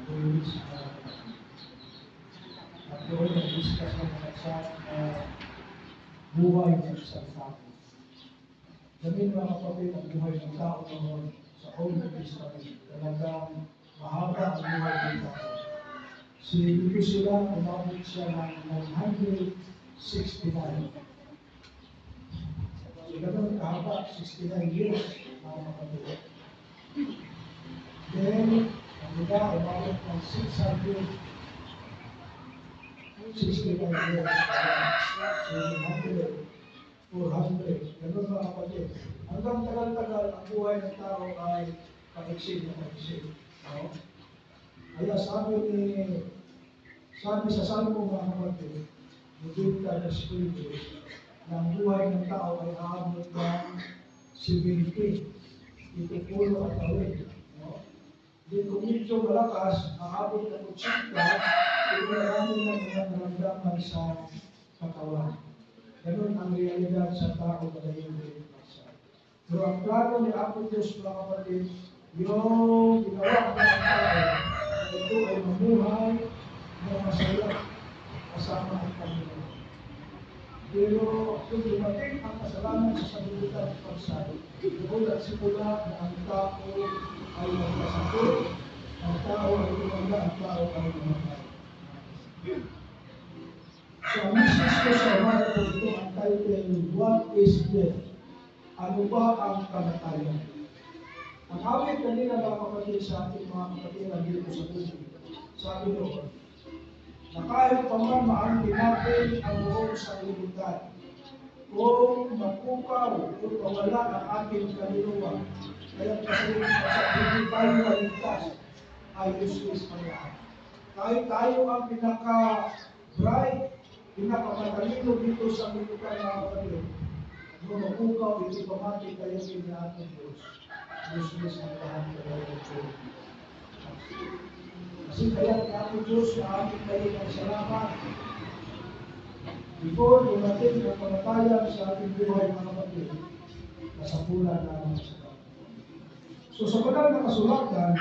Luis at doon nag-discuss ng mga sa buhay ng isang tao. Gamin mga kapatid, ang buhay ng tao noon sa Old Testament, talagang mahaba ang buhay ng tao. Dito sila, umabot siya ng 969. So, ganun kahaba, 69 years, mga kapatid. Then, ang iba, umabot ng 665 years. So, 400. Ganun mga kapatid. Hanggang tagal-tagal, ang buhay ng tao ay paiksi na paiksi. No? Kaya sabi sa Salmo mga kapatid, Mudita na Espiritu, na ang buhay ng tao ay aabot ng 70. Ito pulo at awin. No? Then kung medyo malakas, aabot ng 80, ito namin ng mga naramdaman sa katawan. Ganun ang realidad sa tao na ngayon din. Pero ang plano ni Apo Diyos mga kapatid, yung ginawa ng tao, ito ay mamuhay na masaya kasama ang Panginoon. Pero kung dumating ang kasalanan sa sanlibutan ng pagsali, doon at simula na ang tao ay magkasakit, ang tao ay lumanda, ang tao ay lumatay. So, ang message ko sa umaga po ito, ang title, What is Death? Ano ba ang kamatayan? Ang awit kanina mga kapatid sa ating mga kapatiran dito sa tubig, sabi doon, na kahit pa man maangkin natin ang buong sanlibutan, kung mapukaw o mawala ang ating kaluluwa, kaya kasi hindi tayo maligtas, ay useless ang lahat. Kahit tayo ang pinaka-bright, pinaka-matalino dito sa sanlibutan mga kapatid, kung mapukaw, hindi pamati kayo sa ating Diyos. Useless ang lahat kayo. Kasi kaya ang ating Diyos na ating kayo ng salamat. Before dumating ang kamatayan sa ating buhay mga kapatid, nasapulan namin sa kapatid. So sa banal na kasulatan,